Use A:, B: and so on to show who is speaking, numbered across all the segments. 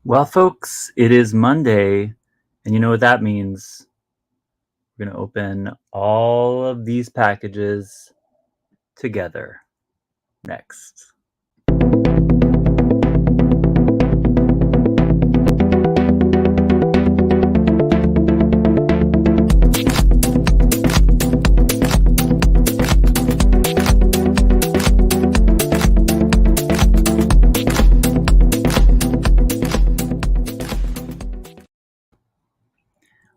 A: Well, folks, it is Monday, and you know what that means. We're going to open all of these packages together next.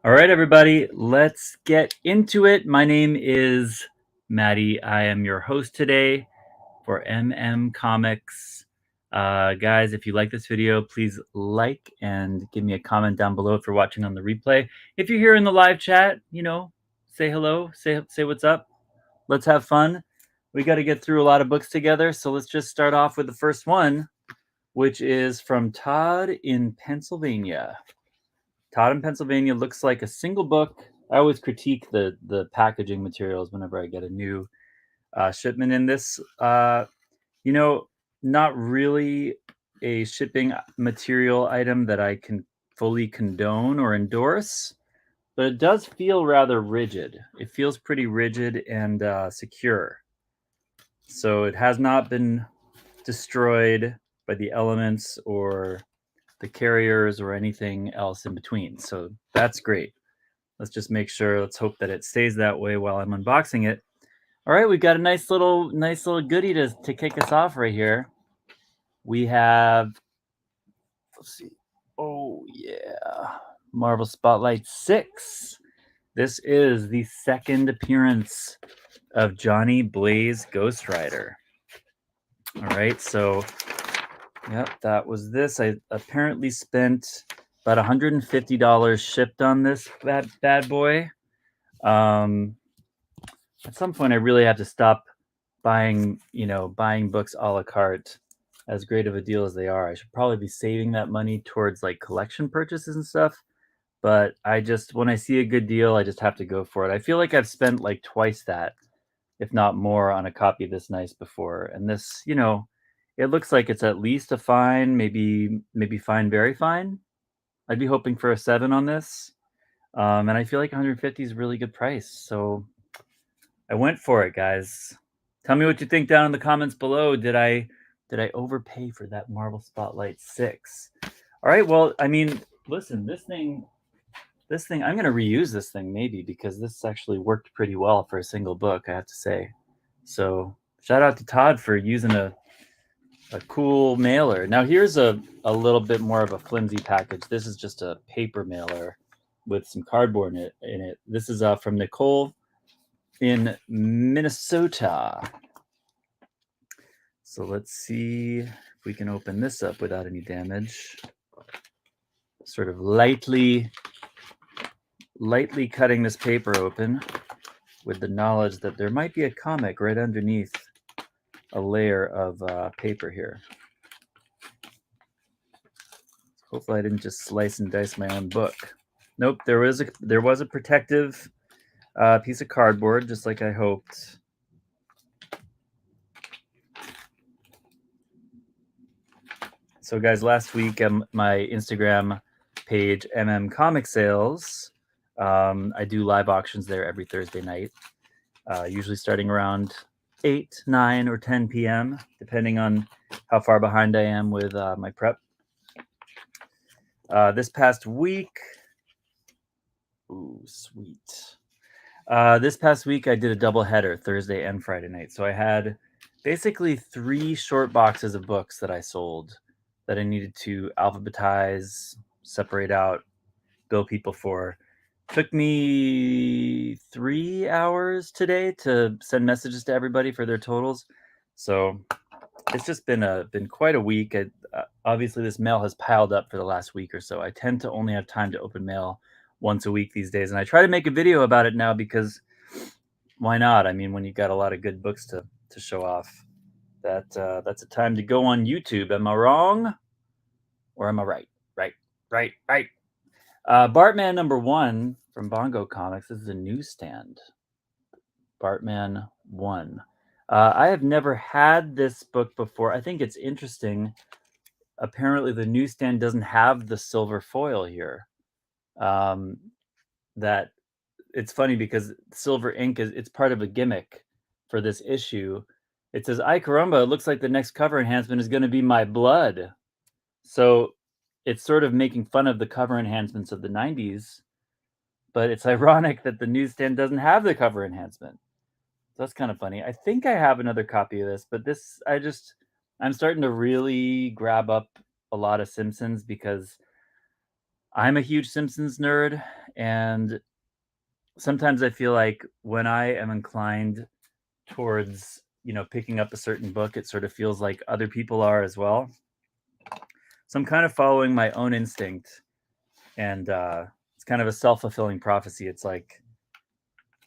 A: All right, everybody, let's get into it. My name is Matty. I am your host today for Comics. Guys, if you like this video, please like and give me a comment down below if you're watching on the replay. If you're here in the live chat, say hello, say what's up. Let's have fun. We got to get through a lot of books together, so let's just start off with the first one, which is from Todd in Pennsylvania. Todd in Pennsylvania looks like a single book. I always critique the packaging materials whenever I get a new shipment in this. Not really a shipping material item that I can fully condone or endorse, but it does feel rather rigid. It feels pretty rigid and secure. So it has not been destroyed by the elements or the carriers or anything else in between. So that's great. Let's just make sure, let's hope that it stays that way while I'm unboxing it. All right, we've got a nice little goodie to kick us off right here. We have, let's see. Oh yeah, Marvel Spotlight 6. This is the second appearance of Johnny Blaze Ghost Rider. All right, so yep, that was this. I apparently spent about $150 shipped on this bad boy. At some point, I really have to stop buying books a la carte. As great of a deal as they are, I should probably be saving that money towards like collection purchases and stuff. But when I see a good deal, I just have to go for it. I feel like I've spent like twice that, if not more, on a copy this nice before. And this, it looks like it's at least a fine, maybe fine, very fine. I'd be hoping for a 7 on this. And I feel like 150 is a really good price. So I went for it, guys. Tell me what you think down in the comments below. Did I overpay for that Marvel Spotlight 6? All right, well, I mean, listen, this thing, I'm going to reuse this thing maybe because this actually worked pretty well for a single book, I have to say. So shout out to Todd for using a cool mailer. Now here's a little bit more of a flimsy package. This is just a paper mailer with some cardboard in it. This is from Nicole in Minnesota. So let's see if we can open this up without any damage. Sort of lightly cutting this paper open with the knowledge that there might be a comic right underneath a layer of paper here. Hopefully I didn't just slice and dice my own book. Nope, there was a protective piece of cardboard, just like I hoped. So guys, last week my Instagram page, Comic Sales, I do live auctions there every Thursday night, usually starting around 8, 9, or 10 p.m., depending on how far behind I am with my prep. This past week, ooh, sweet. This past week, I did a double header, Thursday and Friday night. So I had basically 3 short boxes of books that I sold that I needed to alphabetize, separate out, bill people for. Took me 3 hours today to send messages to everybody for their totals. So it's just been quite a week. Obviously, this mail has piled up for the last week or so. I tend to only have time to open mail once a week these days, and I try to make a video about it now because why not? I mean, when you've got a lot of good books to show off, that's a time to go on YouTube. Am I wrong? Or am I right? Right. Bartman #1 from Bongo Comics. This is a newsstand. Bartman 1. I have never had this book before. I think it's interesting. apparently the newsstand doesn't have the silver foil here. Um, that it's funny because silver ink it's part of a gimmick for this issue. It says, "Ay caramba, it looks like the next cover enhancement is going to be my blood." So it's sort of making fun of the cover enhancements of the 90s, but it's ironic that the newsstand doesn't have the cover enhancement. So that's kind of funny. I think I have another copy of this, but I'm starting to really grab up a lot of Simpsons because I'm a huge Simpsons nerd, and sometimes I feel like when I am inclined towards, picking up a certain book, it sort of feels like other people are as well. So I'm kind of following my own instinct, and it's kind of a self-fulfilling prophecy. It's like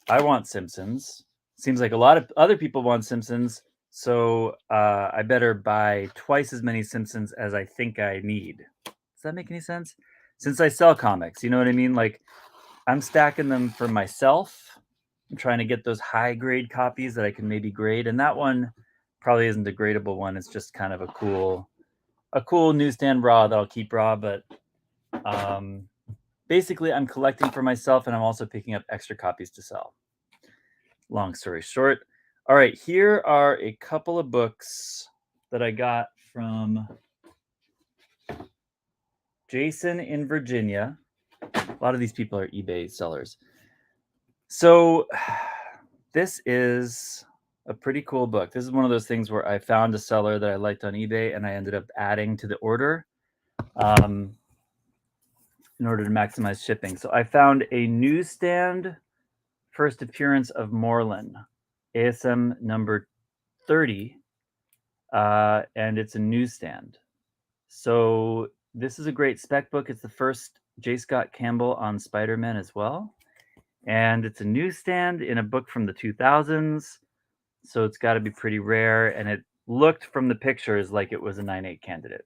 A: I want Simpsons. Seems like a lot of other people want Simpsons, so I better buy twice as many Simpsons as I think I need. Does that make any sense? Since I sell comics, you know what I mean? Like I'm stacking them for myself. I'm trying to get those high grade copies that I can maybe grade, and that one probably isn't a gradable one. It's just kind of a cool newsstand raw that I'll keep raw, but um, basically I'm collecting for myself and I'm also picking up extra copies to sell. Long story short. All right, here are a couple of books that I got from Jason in Virginia. A lot of these people are eBay sellers. So this is a pretty cool book. This is one of those things where I found a seller that I liked on eBay and I ended up adding to the order in order to maximize shipping. So I found a newsstand first appearance of Moreland, ASM number 30, and it's a newsstand. So this is a great spec book. It's the first J. Scott Campbell on Spider-Man as well. And it's a newsstand in a book from the 2000s. So it's got to be pretty rare. And it looked from the pictures like it was a 9.8 candidate.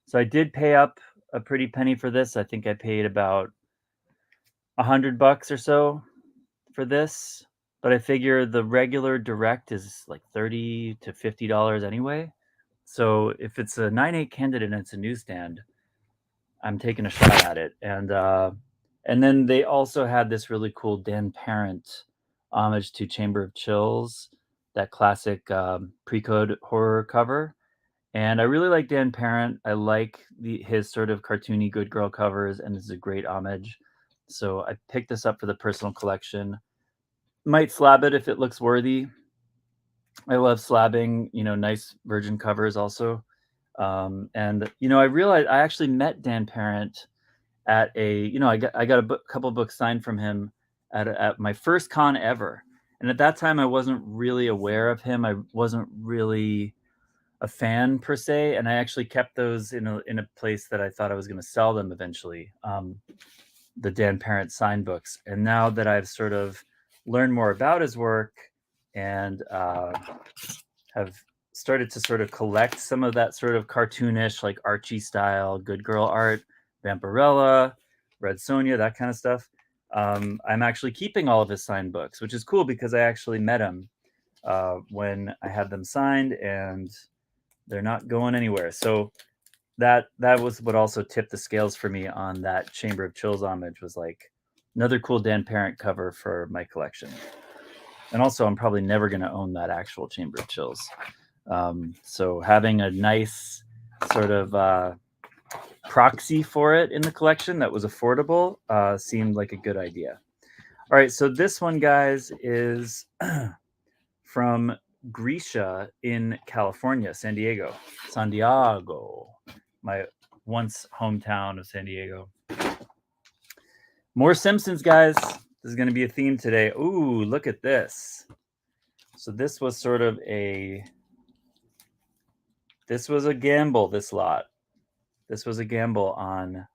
A: So I did pay up a pretty penny for this. I think I paid about $100 or so for this. But I figure the regular direct is like $30 to $50 anyway. So if it's a 9.8 candidate and it's a newsstand, I'm taking a shot at it. And then they also had this really cool Dan Parent homage to Chamber of Chills, that classic pre-code horror cover. And I really like Dan Parent. I like his sort of cartoony good girl covers, and this is a great homage. So I picked this up for the personal collection. Might slab it if it looks worthy. I love slabbing, nice virgin covers also. And I realized I actually met Dan Parent at I got a couple books signed from him at my first con ever. And at that time, I wasn't really aware of him. I wasn't really a fan per se, and I actually kept those in a place that I thought I was going to sell them eventually. The Dan Parent signed books, and now that I've sort of learned more about his work and have started to sort of collect some of that sort of cartoonish, like Archie style, good girl art, Vampirella, Red Sonja, that kind of stuff. I'm actually keeping all of his signed books, which is cool because I actually met him when I had them signed, and they're not going anywhere. So that was what also tipped the scales for me on that Chamber of Chills homage, was like another cool Dan Parent cover for my collection. And also, I'm probably never going to own that actual Chamber of Chills. So having a nice sort of proxy for it in the collection that was affordable seemed like a good idea. All right, so this one, guys, is from Grisha in California, San Diego, my once hometown of San Diego. More Simpsons, guys. This is going to be a theme today. Ooh, look at this. So this was sort of this was a gamble, this lot. This was a gamble on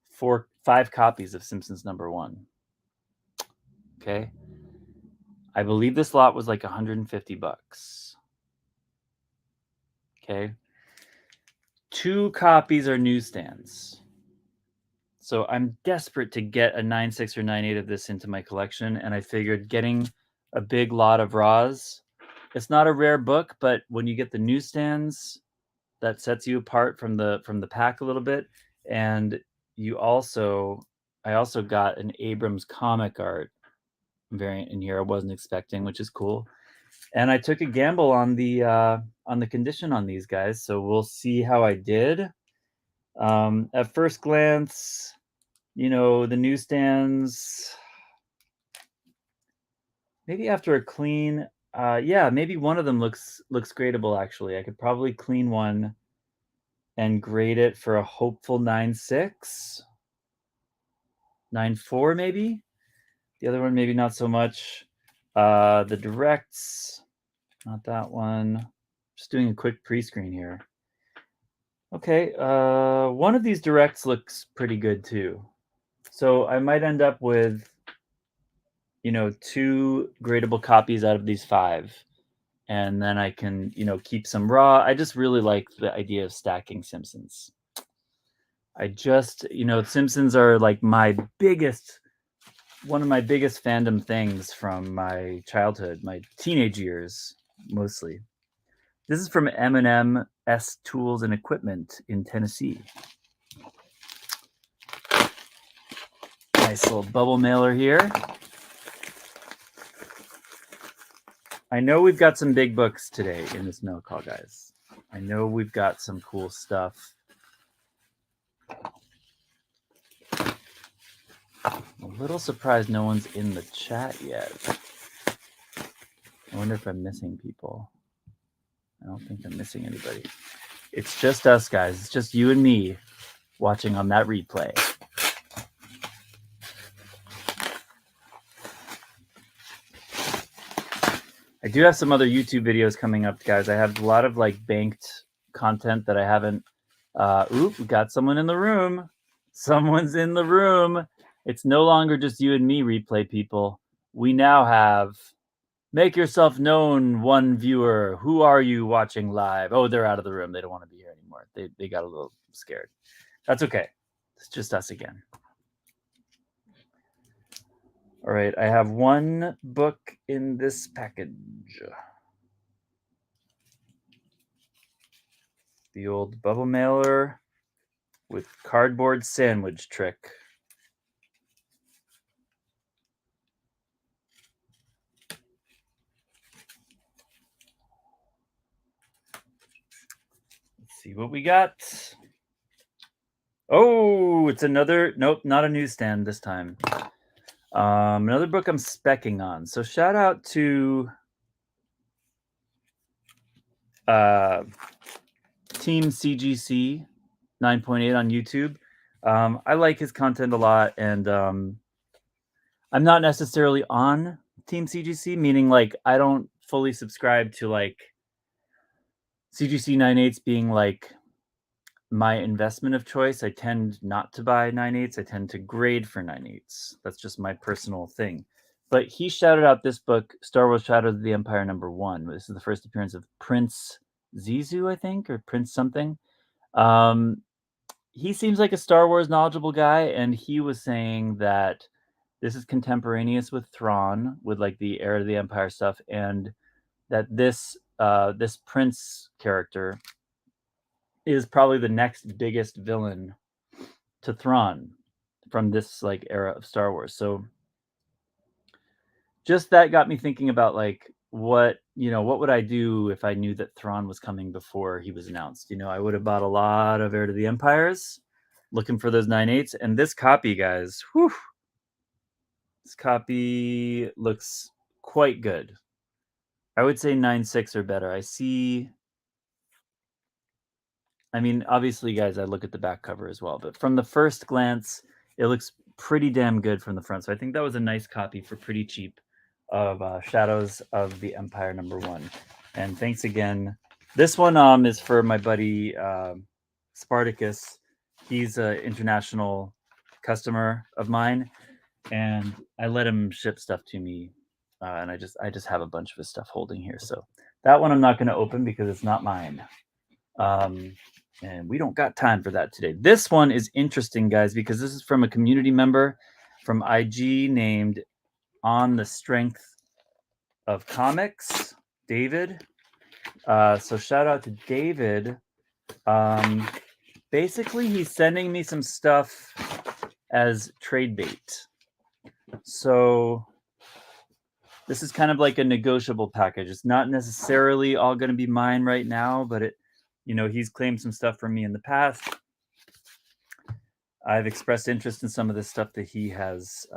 A: 5 copies of Simpsons #1. Okay. I believe this lot was like $150. Okay. 2 copies are newsstands. So I'm desperate to get a 9.6 or 9.8 of this into my collection, and I figured getting a big lot of raws, it's not a rare book, but when you get the newsstands, that sets you apart from the pack a little bit, and I also got an Abrams comic art variant in here I wasn't expecting, which is cool. And I took a gamble on the condition on these guys, so we'll see how I did. At first glance, the newsstands, maybe after a clean, yeah, maybe one of them looks gradable actually. I could probably clean one and grade it for a hopeful 9.6, 9.4 maybe. The other one maybe not so much. The directs, not that one. Just doing a quick pre-screen here. Okay, one of these directs looks pretty good too. So I might end up with, 2 gradable copies out of these 5, and then I can, keep some raw. I just really like the idea of stacking Simpsons. Simpsons are like one of my biggest fandom things from my childhood, my teenage years, mostly. This is from M&M Tools and Equipment in Tennessee. Nice little bubble mailer here. I know we've got some big books today in this mail call, guys. I know we've got some cool stuff. I'm a little surprised no one's in the chat yet. I wonder if I'm missing people. I don't think I'm missing anybody. It's just us, guys. It's just you and me watching on that replay. I do have some other YouTube videos coming up, guys. I have a lot of banked content that I haven't. We got someone in the room. Someone's in the room. It's no longer just you and me, replay people. We now have make yourself known, one viewer. Who are you watching live? Oh, they're out of the room. They don't want to be here anymore. They got a little scared. That's okay. It's just us again. All right, I have one book in this package. The old bubble mailer with cardboard sandwich trick. Let's see what we got. Oh, it's another, nope, not a newsstand this time. Another book I'm specking on. So shout out to Team CGC 9.8 on YouTube. I like his content a lot, and I'm not necessarily on Team CGC, meaning I don't fully subscribe to CGC 9.8s being my investment of choice. I tend not to buy 9.8s. I tend to grade for 9.8s. That's just my personal thing. But he shouted out this book, Star Wars Shadows of the Empire #1. This is the first appearance of Prince Zizou, I think, or Prince something. He seems like a Star Wars knowledgeable guy, and he was saying that this is contemporaneous with Thrawn, with the Heir to the Empire stuff, and that this Prince character is probably the next biggest villain to Thrawn from this era of Star Wars. So just that got me thinking about what would I do if I knew that Thrawn was coming before he was announced? I would have bought a lot of Heir to the Empires, looking for those 9.8s. And this copy, guys, whew, this copy looks quite good. I would say 9.6 or better. I mean, obviously, guys, I look at the back cover as well, but from the first glance, it looks pretty damn good from the front. So I think that was a nice copy for pretty cheap of Shadows of the Empire #1. And thanks again. This one is for my buddy Spartacus. He's an international customer of mine, and I let him ship stuff to me, and I just have a bunch of his stuff holding here. So that one I'm not going to open because it's not mine. And we don't got time for that today. This one is interesting, guys, because this is from a community member from IG named On the Strength of Comics, David. So shout out to David Basically, he's sending me some stuff as trade bait. So this is kind of like a negotiable package. It's not necessarily all going to be mine right now, but he's claimed some stuff from me in the past. I've expressed interest in some of the stuff that he has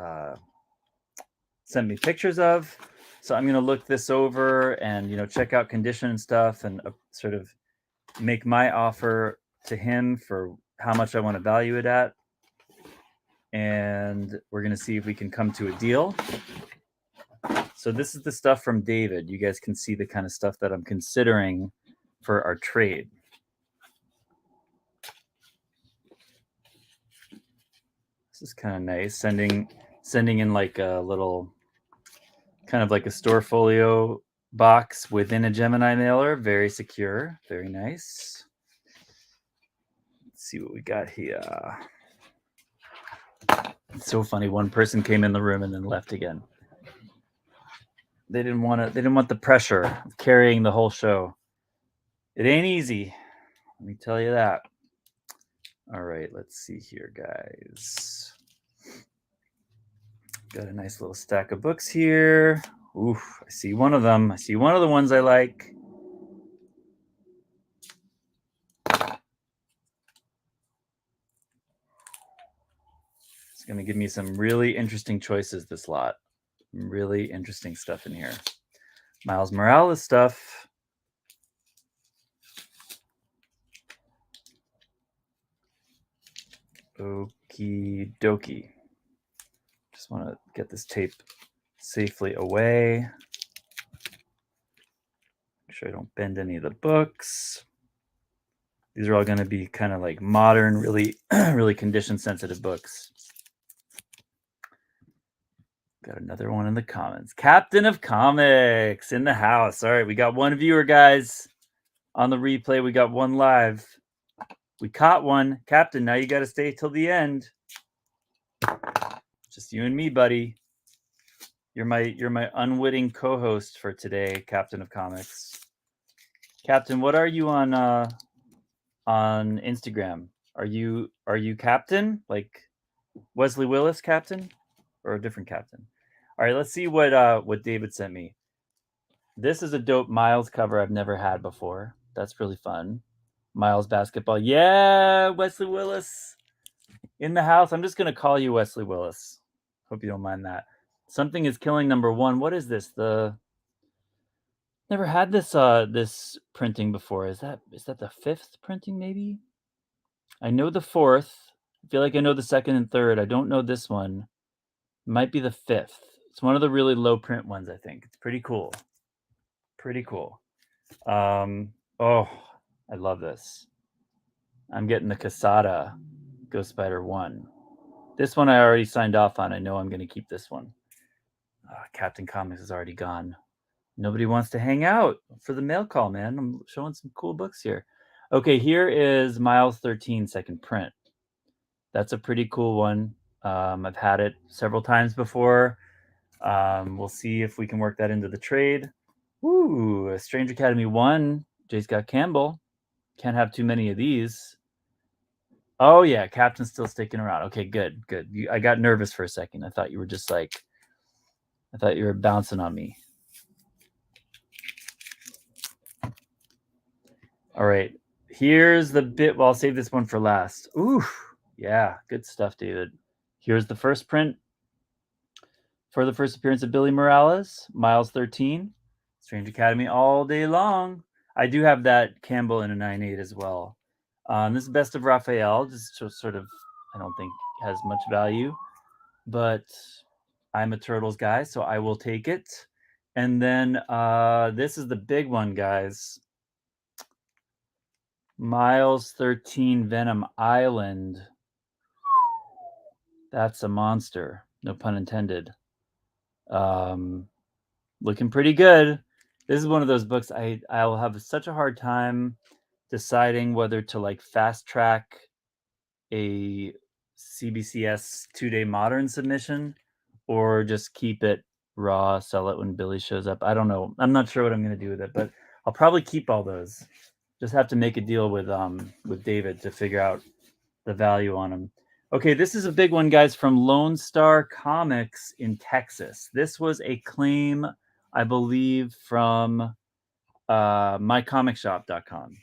A: sent me pictures of. So I'm going to look this over and, check out condition and stuff and sort of make my offer to him for how much I want to value it at. And we're going to see if we can come to a deal. So this is the stuff from David. You guys can see the kind of stuff that I'm considering for our trade. This is kind of nice. Sending in like a little, kind of like a store folio box within a Gemini mailer. Very secure. Very nice. Let's see what we got here. It's so funny. One person came in the room and then left again. They didn't want the pressure of carrying the whole show. It ain't easy. Let me tell you that. All right, let's see here, guys. Got a nice little stack of books here. Oof, I see one of them. I see one of the ones I like. It's going to give me some really interesting choices, this lot. Really interesting stuff in here. Miles Morales stuff. Okie dokie. Just want to get this tape safely away. Make sure I don't bend any of the books. These are all going to be kind of like modern, really, really condition-sensitive books. Got another one in the comments. Captain of Comics in the house. All right, we got one viewer, guys. On the replay, we got one live. We caught one. Captain, now you got to stay till the end. Just you and me, buddy. You're my unwitting co-host for today, Captain of Comics. Captain, what are you on Instagram? Are you Captain? Like Wesley Willis Captain? Or a different Captain? All right, let's see what David sent me. This is a dope Miles cover I've never had before. That's really fun. Miles basketball. Yeah, Wesley Willis in the house. I'm just going to call you Wesley Willis. Hope you don't mind that. Something is Killing #1. What is this? Never had this this printing before. Is that the 5th printing maybe? I know the 4th. I feel like I know the 2nd and 3rd. I don't know this one. It might be the 5th. It's one of the really low print ones, I think. It's pretty cool. Pretty cool. Oh, I love this. I'm getting the Casada Ghost Spider 1. This one I already signed off on. I know I'm going to keep this one. Captain Comics is already gone. Nobody wants to hang out for the mail call, man. I'm showing some cool books here. Okay, here is Miles 13 second print. That's a pretty cool one. I've had it several times before. We'll see if we can work that into the trade. Ooh, Strange Academy 1, J. Scott Campbell. Can't have too many of these. Oh, yeah, Captain's still sticking around. Okay, good. I got nervous for a second. I thought you were just like, I thought you were bouncing on me. All right, here's the bit. Well, I'll save this one for last. Ooh, yeah, good stuff, David. Here's the first print for the first appearance of Billy Morales, Miles 13, Strange Academy all day long. I do have that Campbell in a 9.8 as well. This is Best of Raphael, just sort of, I don't think has much value, but I'm a Turtles guy, so I will take it. And then this is the big one, guys. Miles 13 Venom Island. That's a monster. No pun intended. Looking pretty good. This is one of those books I'll have such a hard time deciding whether to like fast track a CBCS 2-day modern submission or just keep it raw, sell it when Billy shows up. I don't know. I'm not sure what I'm going to do with it, but I'll probably keep all those. Just have to make a deal with David to figure out the value on them. Okay, this is a big one, guys, from Lone Star Comics in Texas. This was a claim, I believe, from mycomicshop.com.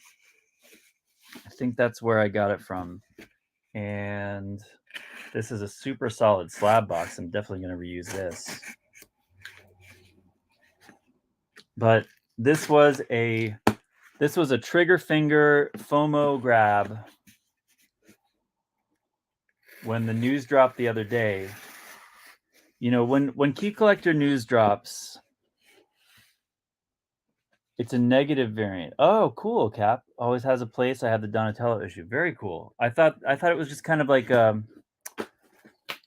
A: I think that's where I got it from. And this is a super solid slab box. I'm definitely going to reuse this. But this was a trigger finger FOMO grab when the news dropped the other day. You know, when Key Collector news drops, it's a negative variant. Oh, cool, Cap. Always has a place. I have the Donatello issue. Very cool. I thought it was just kind of like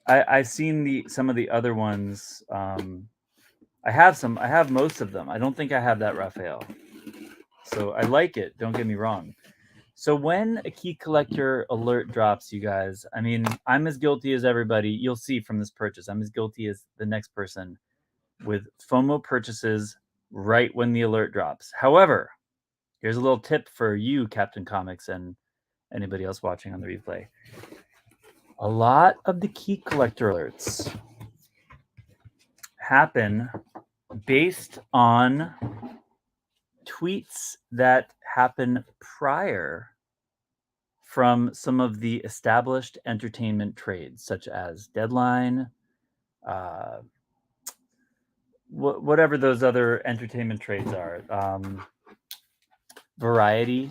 A: I've seen some of the other ones. I have most of them. I don't think I have that Raphael. So I like it. Don't get me wrong. So when a Key Collector alert drops, you guys, I mean, I'm as guilty as everybody. You'll see from this purchase. I'm as guilty as the next person with FOMO purchases right when the alert drops. However, here's a little tip for you, Captain Comics, and anybody else watching on the replay. A lot of the Key Collector alerts happen based on tweets that happen prior from some of the established entertainment trades, such as Deadline, whatever those other entertainment trades are, Variety,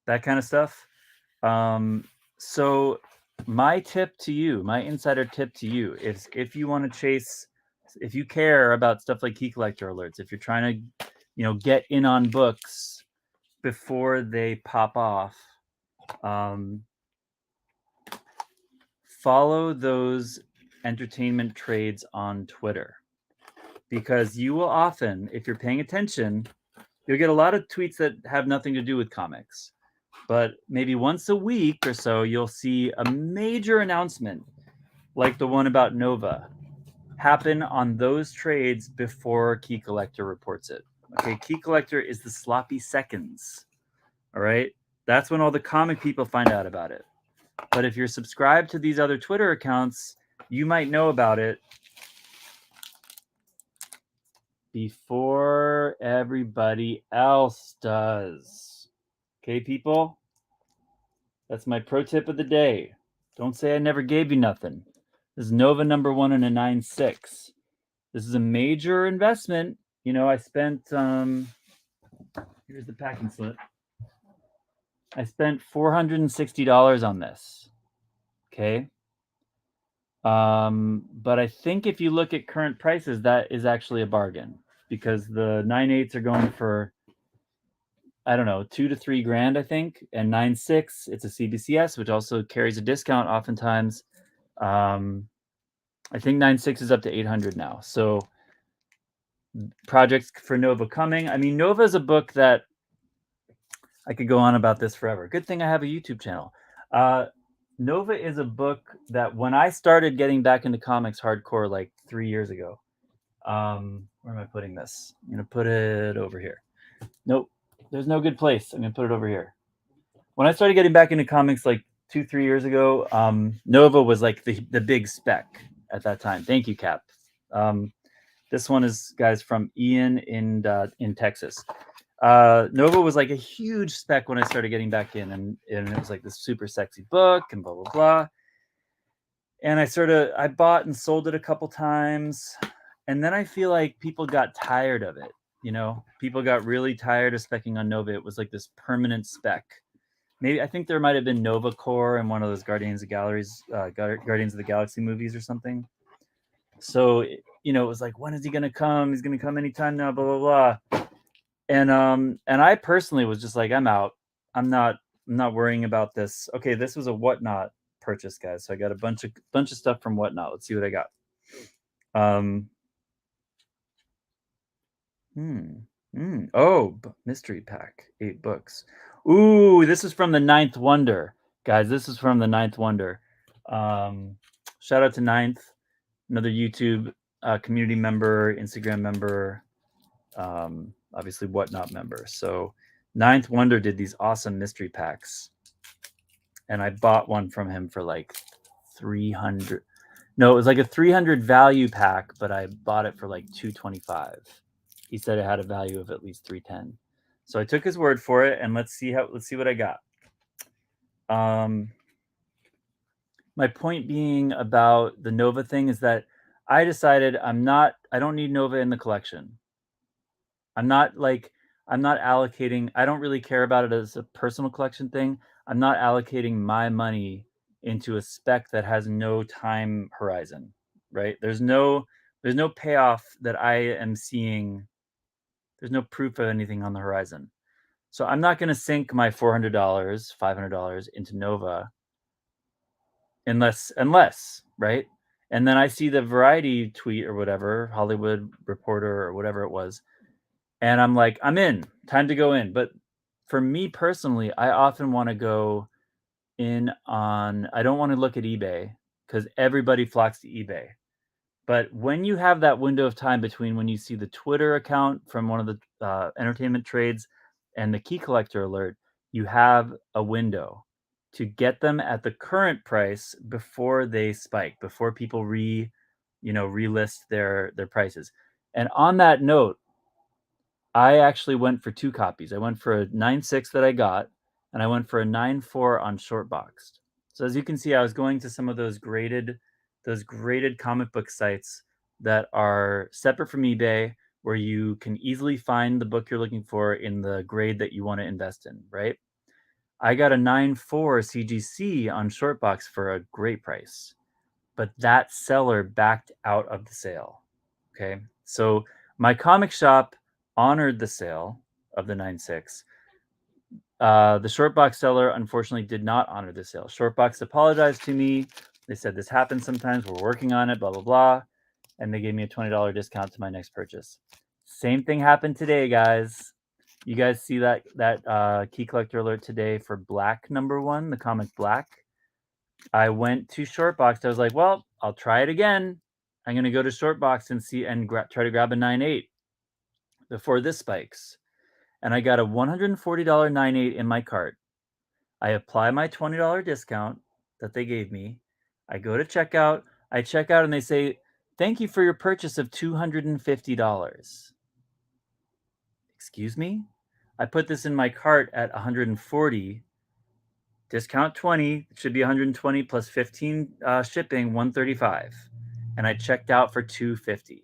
A: that kind of stuff. So my tip to you, my insider tip to you, is if you want to chase, if you care about stuff like Key Collector alerts, if you're trying to, get in on books before they pop off, follow those entertainment trades on Twitter, because you will often, if you're paying attention, you'll get a lot of tweets that have nothing to do with comics. But maybe once a week or so, you'll see a major announcement like the one about Nova happen on those trades before Key Collector reports it. Okay, Key Collector is the sloppy seconds. All right, that's when all the comic people find out about it. But if you're subscribed to these other Twitter accounts, you might know about it before everybody else does. Okay, people? That's my pro tip of the day. Don't say I never gave you nothing. This is Nova number 1 in a 9.6. This is a major investment. I spent, here's the packing slip. I spent $460 on this. Okay. But I think if you look at current prices, that is actually a bargain, because the 9.8s are going for, I don't know, $2 to $3 grand, I think, and 9.6, it's a CBCS, which also carries a discount oftentimes. I think 9.6 is up to 800 now. So projects for Nova coming. I mean, Nova is a book that I could go on about this forever. Good thing I have a YouTube channel. Nova is a book that when I started getting back into comics hardcore like 3 years ago, where am I putting this? I'm going to put it over here. Nope, there's no good place. I'm going to put it over here. When I started getting back into comics like 2-3 years ago, Nova was like the big spec at that time. Thank you, Cap. This one is, guys, from Ian in Texas. Nova was like a huge spec when I started getting back in, and it was like this super sexy book and blah, blah, blah. And I bought and sold it a couple times. And then I feel like people got tired of it. People got really tired of specking on Nova. It was like this permanent spec. Maybe I think there might have been Nova Corps in one of those Guardians of the Galaxy movies or something. So, it was like, when is he going to come? He's going to come anytime now, blah, blah, blah. And I personally was just like, I'm out. I'm not worrying about this. Okay, this was a Whatnot purchase, guys. So I got a bunch of stuff from Whatnot. Let's see what I got. Mystery pack, 8 books. Ooh, this is from the Ninth Wonder, guys. This is from the Ninth Wonder. Shout out to Ninth, another YouTube community member, Instagram member, obviously Whatnot member. So Ninth Wonder did these awesome mystery packs, and I bought one from him for like 300. No, it was like a 300 value pack, but I bought it for like 225. He said it had a value of at least 310. So I took his word for it, and let's see what I got. My point being about the Nova thing is that I decided I don't need Nova in the collection. I'm not like I'm not allocating. I don't really care about it as a personal collection thing. I'm not allocating my money into a spec that has no time horizon, right? There's no payoff that I am seeing. There's no proof of anything on the horizon. So I'm not going to sink my $400, $500 into Nova unless, right? And then I see the Variety tweet or whatever, Hollywood Reporter or whatever it was, and I'm like, I'm in, time to go in. But for me personally, I often want to go in on, I don't want to look at eBay because everybody flocks to eBay. But when you have that window of time between when you see the Twitter account from one of the entertainment trades and the key collector alert, you have a window to get them at the current price before they spike, before people relist their prices. And on that note, I actually went for 2 copies. I went for a 9.6 that I got, and I went for a 9.4 on Shortboxed. So as you can see, I was going to some of those graded comic book sites that are separate from eBay, where you can easily find the book you're looking for in the grade that you want to invest in, right? I got a 9.4 CGC on Shortbox for a great price, but that seller backed out of the sale. Okay. So my comic shop honored the sale of the 9.6. The Shortbox seller unfortunately did not honor the sale. Shortbox apologized to me. They said this happens sometimes. We're working on it, blah, blah, blah. And they gave me a $20 discount to my next purchase. Same thing happened today, guys. You guys see that key collector alert today for Black #1, the comic Black? I went to Shortbox. I was like, well, I'll try it again. I'm going to go to Shortbox and see and try to grab a 9.8 before this spikes. And I got a $140 9.8 in my cart. I apply my $20 discount that they gave me. I go to checkout. I check out and they say, thank you for your purchase of $250. Excuse me? I put this in my cart at 140. Discount 20, it should be 120 plus 15 shipping, 135. And I checked out for 250.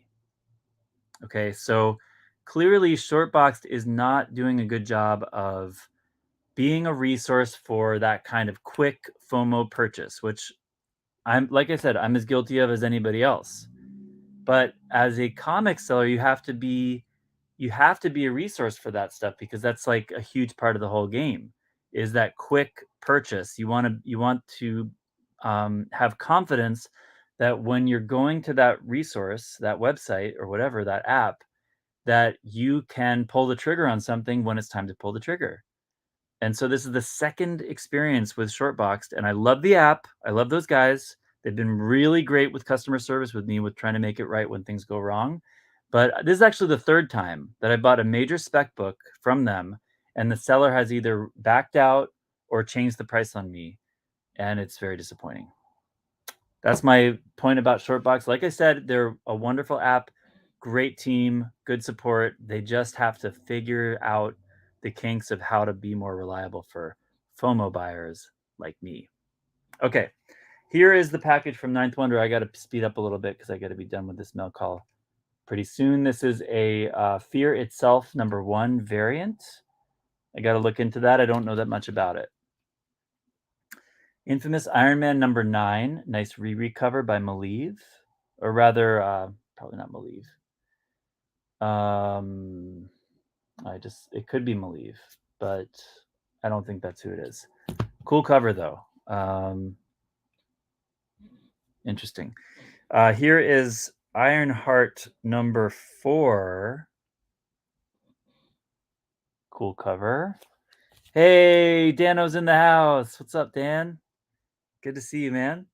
A: Okay, so clearly Shortboxed is not doing a good job of being a resource for that kind of quick FOMO purchase, which I'm, like I said, I'm as guilty of as anybody else. But as a comic seller, you have to be a resource for that stuff because that's like a huge part of the whole game is that quick purchase. You want to have confidence that when you're going to that resource, that website or whatever, that app, that you can pull the trigger on something when it's time to pull the trigger. And so this is the second experience with Shortboxed, and I love the app. I love those guys. They've been really great with customer service with me with trying to make it right when things go wrong. But this is actually the third time that I bought a major spec book from them, and the seller has either backed out or changed the price on me, and it's very disappointing. That's my point about Shortbox. Like I said, they're a wonderful app, great team, good support. They just have to figure out the kinks of how to be more reliable for FOMO buyers like me. Okay, here is the package from Ninth Wonder. I got to speed up a little bit because I got to be done with this mail call pretty soon. This is a Fear Itself #1 variant. I got to look into that. I don't know that much about it. Infamous Iron Man #9, nice recover by Malieve, or rather, probably not Malieve. It could be Malieve, but I don't think that's who it is. Cool cover though. Interesting. Here is Ironheart #4. Cool cover. Hey, Dano's in the house. What's up, Dan? Good to see you, man.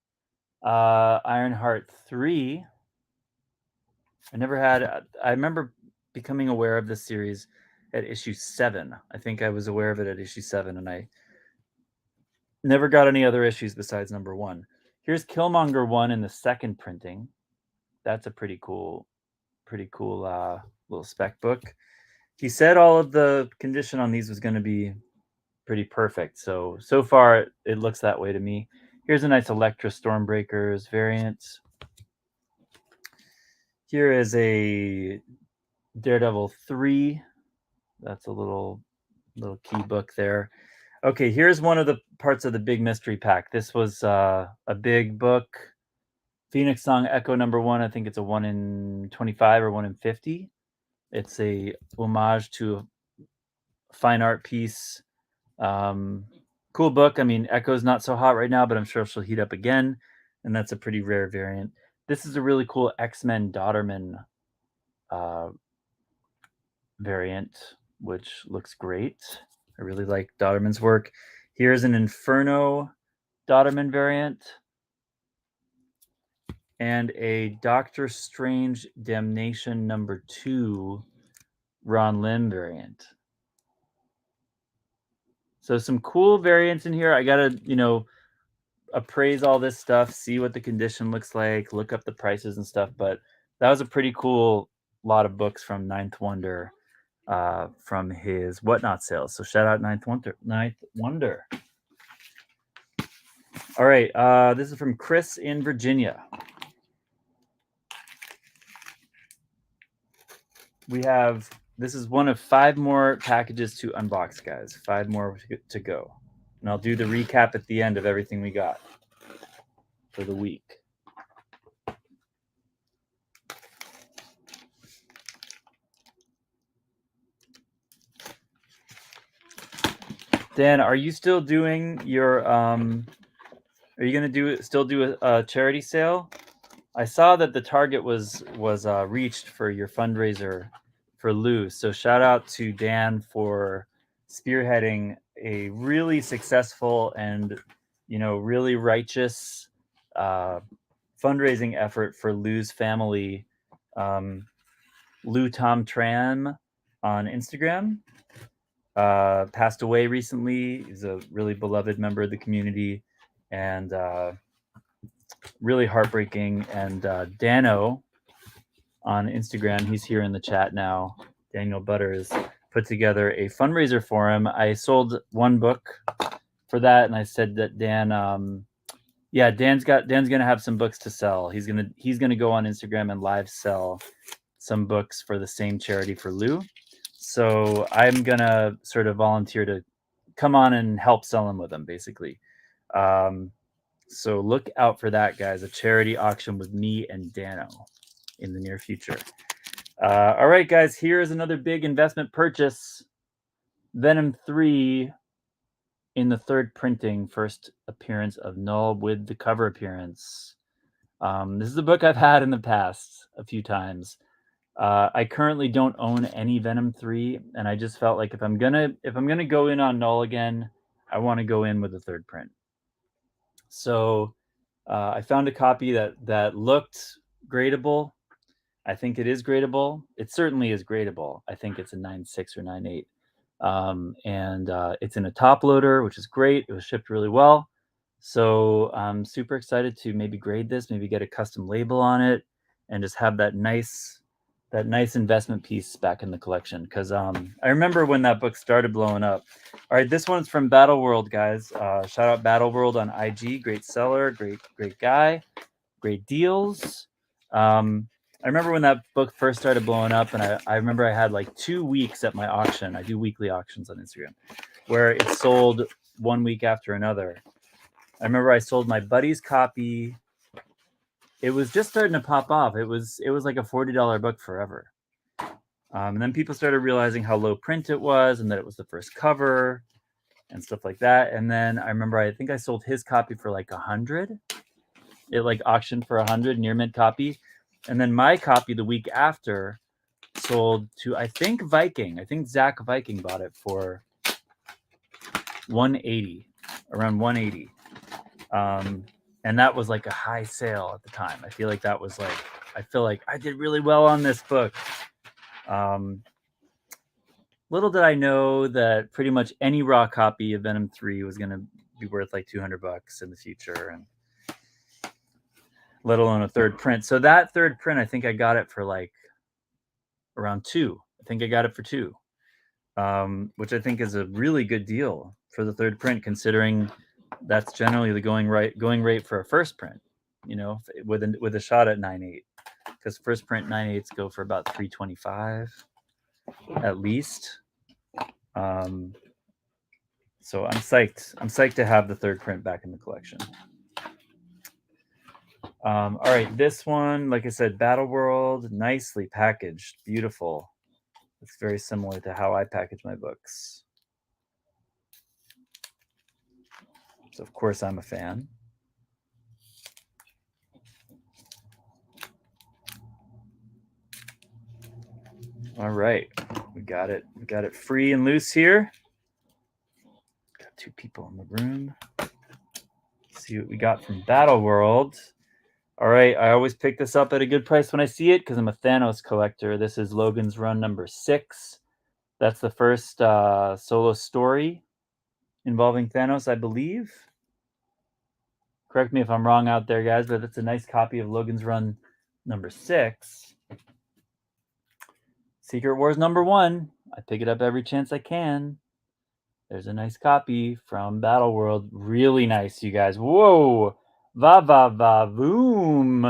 A: Ironheart 3. I remember becoming aware of this series at issue 7. I think I was aware of it at issue 7, and I never got any other issues besides number 1. Here's Killmonger 1 in the second printing. That's a pretty cool little spec book. He said all of the condition on these was going to be pretty perfect. So far it looks that way to me. Here's a nice Elektra Stormbreakers variant. Here is a Daredevil 3. That's a little key book there. Okay, here's one of the parts of the big mystery pack. This was a big book. Phoenix Song Echo number 1. I think it's a 1 in 25 or 1 in 50. It's a homage to a fine art piece. Cool book. I mean, Echo's not so hot right now, but I'm sure she'll heat up again, and that's a pretty rare variant. This is a really cool X-Men Dodderman variant, which looks great. I really like Dodderman's work. Here's an Inferno Dodderman variant and a Doctor Strange Damnation number 2 Ron Lim variant. So some cool variants in here. I gotta, appraise all this stuff, see what the condition looks like, look up the prices and stuff. But that was a pretty cool lot of books from Ninth Wonder from his Whatnot sales. So shout out Ninth Wonder. All right, this is from Chris in Virginia. This is one of 5 more packages to unbox, guys. 5 more to go. And I'll do the recap at the end of everything we got for the week. Dan, are you still doing your are you going to still do a charity sale? I saw that the target was reached for your fundraiser for Lou. So shout out to Dan for spearheading a really successful and really righteous fundraising effort for Lou's family. Lou Tom Tram on Instagram passed away recently. He's a really beloved member of the community, and really heartbreaking. And Dano on Instagram, he's here in the chat now. Daniel Butters put together a fundraiser for him. I sold 1 book for that, and I said that Dan, Dan's gonna have some books to sell. He's gonna go on Instagram and live sell some books for the same charity for Lou. So I'm gonna sort of volunteer to come on and help sell them with them, basically. So look out for that, guys. A charity auction with me and Dano in the near future. All right, guys. Here's another big investment purchase. Venom 3 in the 3rd printing. First appearance of Null with the cover appearance. This is a book I've had in the past a few times. I currently don't own any Venom 3, and I just felt like if I'm gonna go in on Null again, I want to go in with the 3rd print. So I found a copy that looked gradable. I think it is gradable. It certainly is gradable. I think it's a 9.6 or 9.8. And it's in a top loader, which is great. It was shipped really well. So I'm super excited to maybe grade this, maybe get a custom label on it, and just have that nice investment piece back in the collection. Because I remember when that book started blowing up. All right, this one's from Battle World, guys. Shout out Battle World on IG. Great seller, great guy, great deals. I remember when that book first started blowing up, and I remember I had like 2 weeks at my auction. I do weekly auctions on Instagram, where it sold 1 week after another. I remember I sold my buddy's copy. It was just starting to pop off. It was like a $40 book forever. And then people started realizing how low print it was, and that it was the first cover and stuff like that. And then I remember I think I sold his copy for like 100. It like auctioned for 100, near mint copy. And then my copy the week after sold to, I think, Viking. I think Zach Viking bought it for 180, around 180. And that was like a high sale at the time. I feel like I did really well on this book. little did I know that pretty much any raw copy of Venom 3 was going to be worth like $200 in the future, and let alone a third print. So that third print, I think I got it for like around $2. I think I got it for $2, which I think is a really good deal for the third print, considering that's generally the going rate for a first print. You know, with a shot at 9.8, because first print 9.8s go for about $325 at least. So I'm psyched. I'm psyched to have the third print back in the collection. All right, this one, like I said, Battle World, nicely packaged, beautiful. It's very similar to how I package my books. So of course I'm a fan. All right, we got it. We got it free and loose here. Got 2 people in the room. Let's see what we got from Battle World. All right, I always pick this up at a good price when I see it because I'm a Thanos collector. This is Logan's Run number 6. That's the first solo story involving Thanos, I believe. Correct me if I'm wrong out there, guys, but it's a nice copy of Logan's Run number 6. Secret Wars number 1. I pick it up every chance I can. There's a nice copy from Battle World. Really nice, you guys. Whoa! Va va va boom!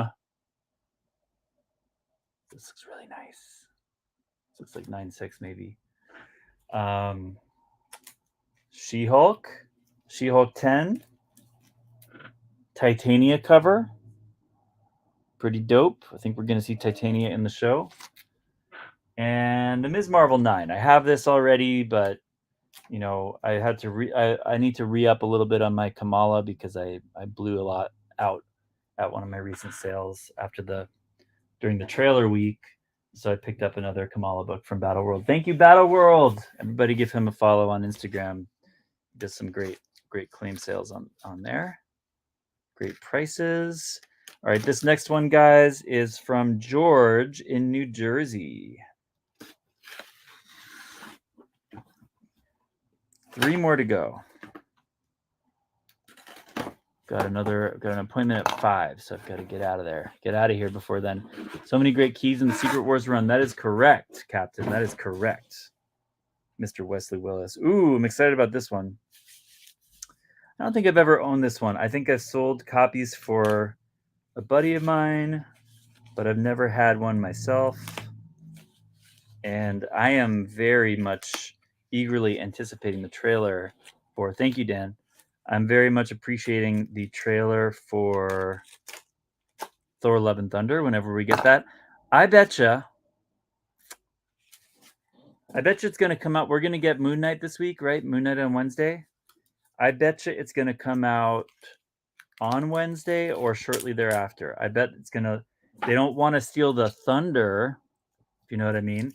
A: This looks really nice. This looks like 9.6 maybe. She-Hulk. She-Hulk 10. Titania cover. Pretty dope. I think we're going to see Titania in the show. And the Ms. Marvel 9. I have this already, but you know, I had to I need to re-up a little bit on my Kamala because I blew a lot out at one of my recent sales during the trailer week. So I picked up another Kamala book from Battle World. Thank you, Battle World. Everybody give him a follow on Instagram. He does some great claim sales on there. Great prices. All right, this next one, guys, is from George in New Jersey. 3 more to go. Got an appointment at 5, so I've got to get out of there. Get out of here before then. So many great keys in the Secret Wars run. That is correct, Captain. That is correct. Mr. Wesley Willis. Ooh, I'm excited about this one. I don't think I've ever owned this one. I think I've sold copies for a buddy of mine, but I've never had one myself. And I am very much eagerly anticipating the trailer for, thank you, Dan. I'm very much appreciating the trailer for Thor Love and Thunder whenever we get that. I betcha it's going to come out. We're going to get Moon Knight this week, right? Moon Knight on Wednesday. I betcha it's going to come out on Wednesday or shortly thereafter. I bet it's going to, they don't want to steal the thunder, if you know what I mean.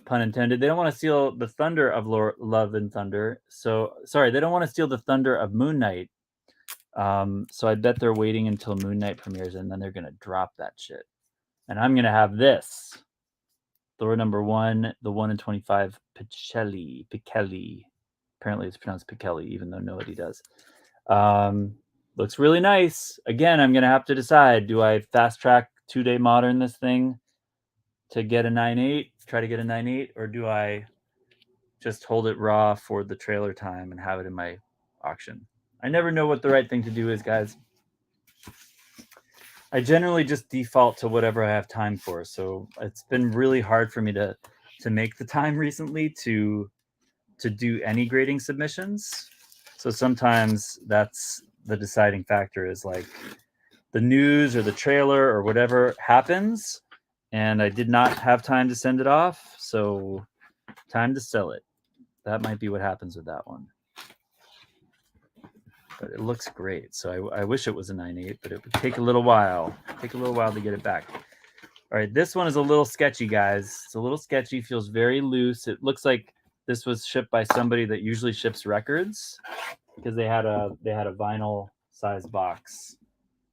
A: Pun intended. They don't want to steal the thunder of Love and Thunder. So, sorry, they don't want to steal the thunder of Moon Knight. So I bet they're waiting until Moon Knight premieres and then they're going to drop that shit. And I'm going to have this. Thor number 1, the 1 in 25, Pichelli. Apparently it's pronounced Pichelli, even though nobody does. Looks really nice. Again, I'm going to have to decide, do I fast track 2-day modern this thing to get a 9.8, try to get a 9.8, or do I just hold it raw for the trailer time and have it in my auction? I never know what the right thing to do is, guys. I generally just default to whatever I have time for. So it's been really hard for me to make the time recently to do any grading submissions. So sometimes that's the deciding factor, is like the news or the trailer or whatever happens, and I did not have time to send it off. So time to sell it. That might be what happens with that one. But it looks great. So I wish it was a 9.8, but it would take a little while. Take a little while to get it back. All right, this one is a little sketchy, guys. It's a little sketchy. Feels very loose. It looks like this was shipped by somebody that usually ships records, because they had a vinyl size box.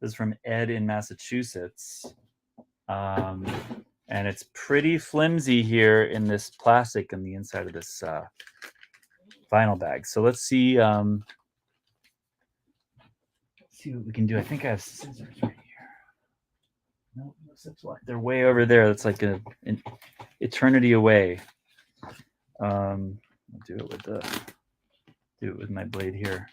A: This is from Ed in Massachusetts. And And it's pretty flimsy here in this plastic on the inside of this vinyl bag. So let's see. See what we can do. I think I have scissors right here. No, they're way over there. That's like an eternity away. I'll do it with my blade here.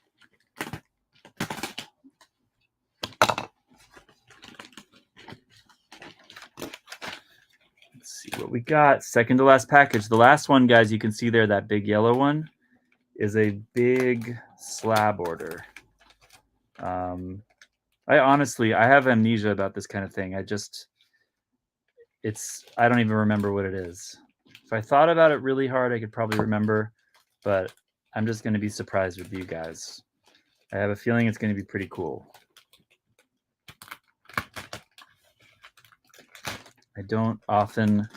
A: Let's see what we got. Second to last package. The last one, guys, you can see there, that big yellow one, is a big slab order. I have amnesia about this kind of thing. I don't even remember what it is. If I thought about it really hard, I could probably remember, but I'm just going to be surprised with you guys. I have a feeling it's going to be pretty cool. I don't often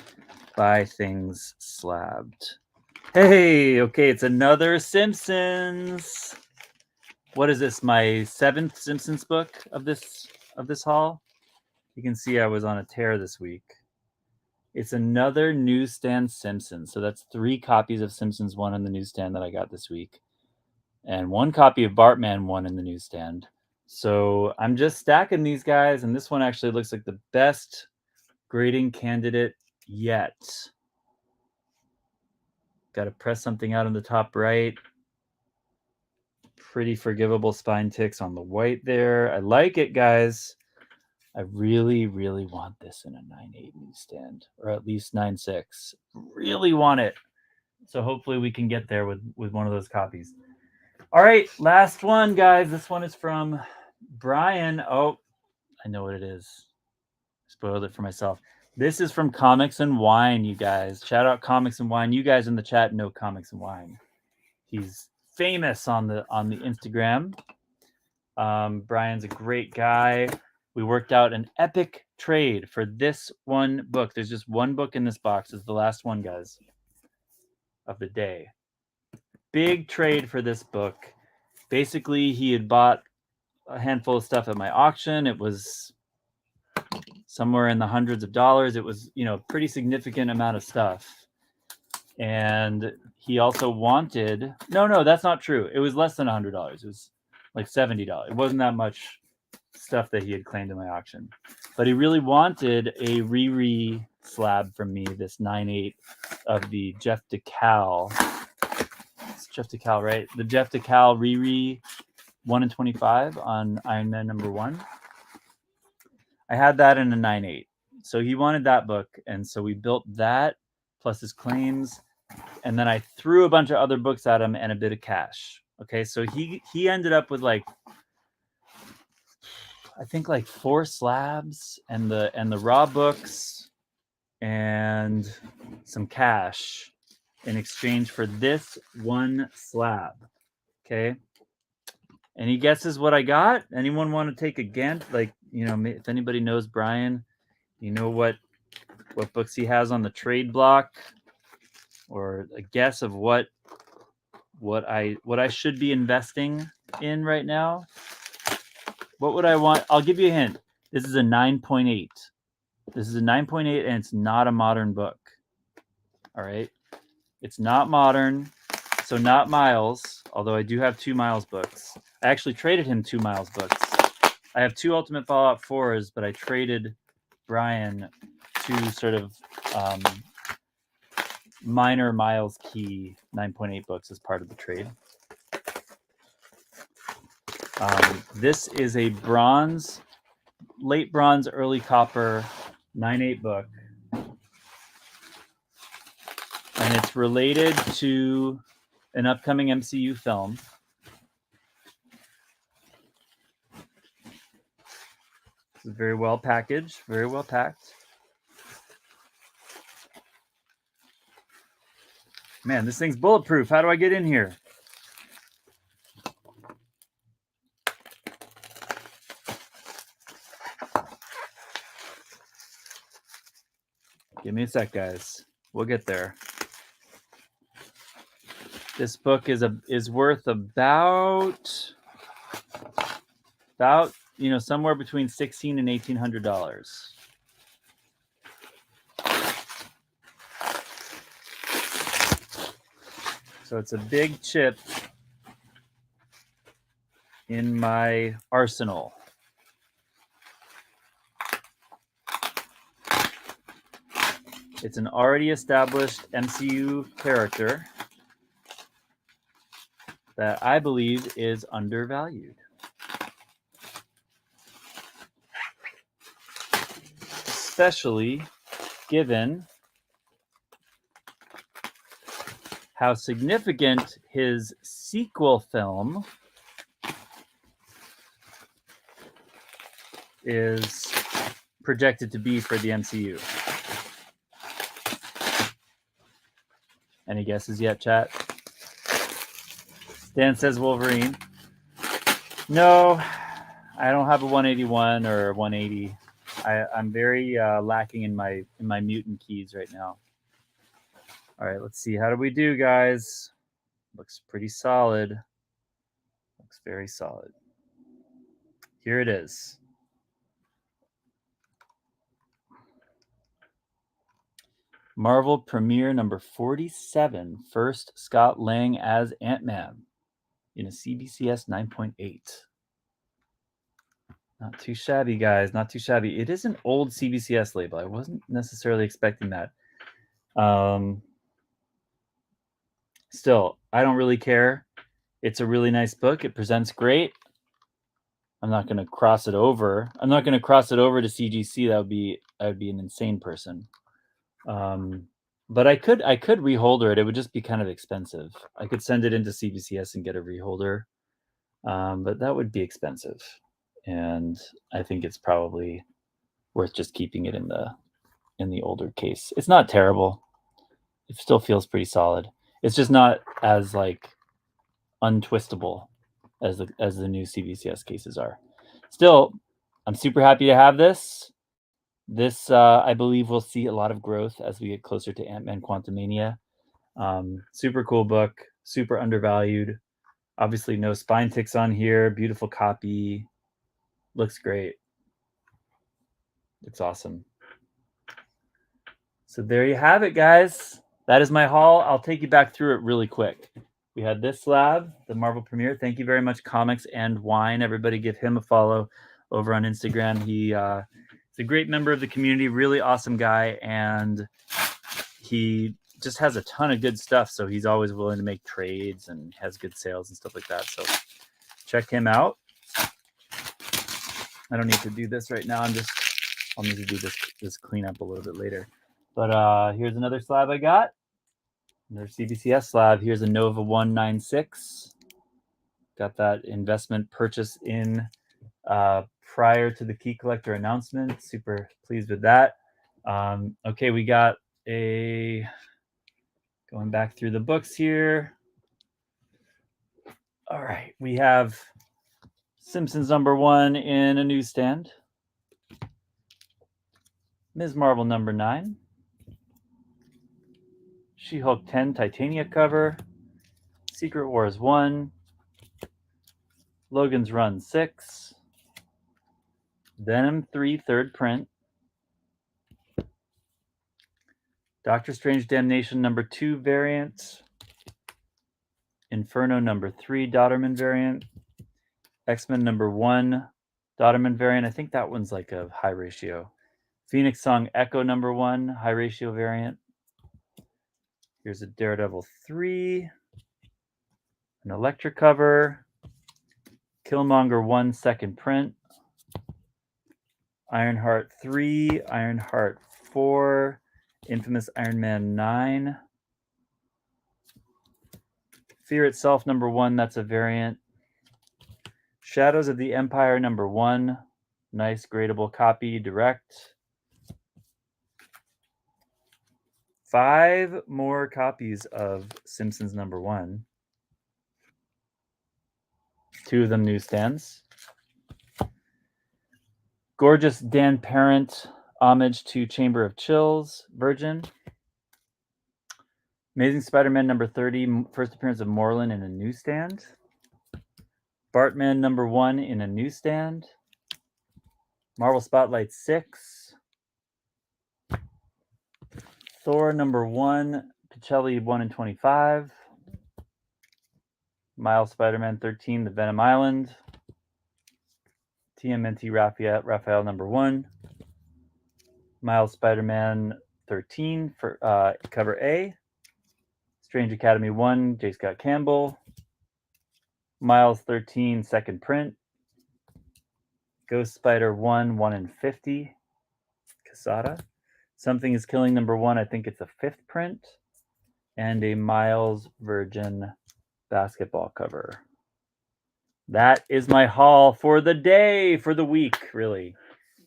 A: buy things slabbed. Hey, okay, it's another Simpsons. What is this? My 7th Simpsons book of this haul. You can see I was on a tear this week. It's another newsstand Simpsons. So that's 3 copies of Simpsons 1 on the newsstand that I got this week, and 1 copy of Bartman 1 in the newsstand. So I'm just stacking these guys, and this one actually looks like the best grading candidate yet. Got to press something out on the top right. Pretty forgivable spine ticks on the white there. I like it, guys. I really, really want this in a 9.8 newsstand, or at least 9.6. Really want it. So hopefully we can get there with one of those copies. All right, last one, guys. This one is from Brian. Oh, I know what it is. Spoiled it for myself. This is from Comics and Wine, you guys. Shout out Comics and Wine. You guys in the chat know Comics and Wine. He's famous on the Instagram. Brian's a great guy. We worked out an epic trade for this one book. There's just one book in this box. It's the last one, guys, of the day. Big trade for this book. Basically, he had bought a handful of stuff at my auction. It was somewhere in the hundreds of dollars. It was, pretty significant amount of stuff. And he also wanted, no, that's not true. It was less than $100. It was like $70. It wasn't that much stuff that he had claimed in my auction. But he really wanted a Riri slab from me, this 9.8 of the Jeff DeCal. It's Jeff DeCal, right? The Jeff DeCal Riri 1 in 25 on Iron Man #1. I had that in a 9.8. So he wanted that book. And so we built that plus his claims. And then I threw a bunch of other books at him and a bit of cash. Okay, so he ended up with I think 4 slabs and the raw books and some cash in exchange for this one slab. Okay. Any guesses what I got? Anyone want to take a guess? If anybody knows Brian, what books he has on the trade block, or a guess of what I should be investing in right now? What would I want? I'll give you a hint. This is a 9.8. This is a 9.8, and it's not a modern book. All right. It's not modern, so not Miles, although I do have 2 Miles books. I actually traded him 2 Miles books. I have 2 Ultimate Fallout 4s, but I traded Brian 2 sort of minor Miles Key 9.8 books as part of the trade. This is a late bronze, early copper 9.8 book. And it's related to an upcoming MCU film. This is very well packaged, very well packed. Man, this thing's bulletproof. How do I get in here? Give me a sec, guys. We'll get there. This book is worth about somewhere between $1,600 and $1,800. So it's a big chip in my arsenal. It's an already established MCU character that I believe is undervalued. Especially given how significant his sequel film is projected to be for the MCU. Any guesses yet, chat? Dan says Wolverine. No, I don't have a 181 or 180. I'm very lacking in my mutant keys right now. All right, let's see. How do we do, guys? Looks pretty solid. Looks very solid. Here it is. Marvel Premiere number 47. First Scott Lang as Ant-Man in a CBCS 9.8. Not too shabby, guys. Not too shabby. It is an old CBCS label. I wasn't necessarily expecting that. Still, I don't really care. It's a really nice book. It presents great. I'm not going to cross it over. I'm not going to cross it over to CGC. I would be an insane person. But I could reholder it. It would just be kind of expensive. I could send it into CBCS and get a reholder, but that would be expensive. And I think it's probably worth just keeping it in the older case. It's not terrible. It still feels pretty solid. It's just not as like untwistable as the new CBCS cases are. Still, I'm super happy to have this. This, I believe, we'll see a lot of growth as we get closer to Ant-Man Quantumania. Super cool book, super undervalued. Obviously, no spine ticks on here. Beautiful copy. Looks great. Looks awesome. So there you have it, guys. That is my haul. I'll take you back through it really quick. We had this slab, the Marvel Premiere. Thank you very much, Comics and Wine. Everybody give him a follow over on Instagram. He's a great member of the community, really awesome guy, and he just has a ton of good stuff. So he's always willing to make trades and has good sales and stuff like that. So check him out. I don't need to do this right now. I'll need to do this cleanup a little bit later. But here's another slab I got. Another CBCS slab. Here's a Nova 196. Got that investment purchase in prior to the key collector announcement. Super pleased with that. Okay, we got going back through the books here. All right, we have Simpsons number 1 in a newsstand. Ms. Marvel number 9. She-Hulk 10 Titania cover. Secret Wars 1. Logan's Run 6. Venom 3 third print. Doctor Strange Damnation number 2 variant. Inferno number 3 Dodderman variant. X-Men number 1 Dodderman variant. I think that one's like a high ratio. Phoenix Song Echo number 1 high ratio variant. Here's a Daredevil 3. An Elektra cover. Killmonger 1 second print. Ironheart 3. Ironheart 4. Infamous Iron Man 9. Fear Itself number 1. That's a variant. Shadows of the Empire number 1. Nice gradable copy, direct. 5 more copies of Simpsons number 1. 2 of them newsstands. Gorgeous Dan Parent homage to Chamber of Chills, Virgin. Amazing Spider-Man number 30, first appearance of Moreland in a newsstand. Bartman number 1 in a newsstand. Marvel Spotlight 6. Thor number 1, Pacelli 1 in 25. Miles Spider-Man 13, The Venom Island. TMNT Raphael number 1. Miles Spider-Man 13 for cover A. Strange Academy 1, J. Scott Campbell. Miles 13 second print. Ghost Spider 1 in 50. Casada. Something is Killing number 1, I think it's a 5th print. And a Miles Virgin basketball cover. That is my haul for the day, for the week, really.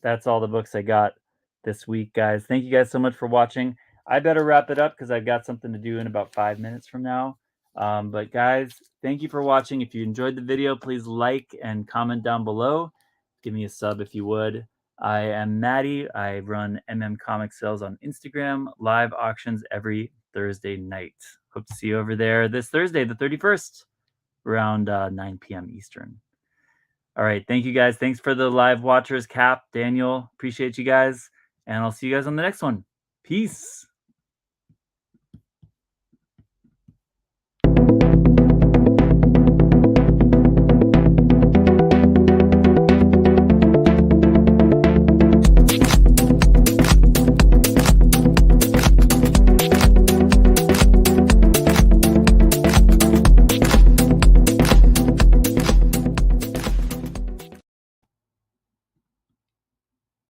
A: That's all the books I got this week, guys. Thank you guys so much for watching. I better wrap it up because I've got something to do in about 5 minutes from now. But guys, thank you for watching. If you enjoyed the video, please like and comment down below. Give me a sub if you would. I am Matty. I run Comic Sales on Instagram. Live auctions every Thursday night. Hope to see you over there this Thursday, the 31st, around 9 p.m. Eastern. All right. Thank you guys. Thanks for the live watchers, Cap, Daniel. Appreciate you guys. And I'll see you guys on the next one. Peace.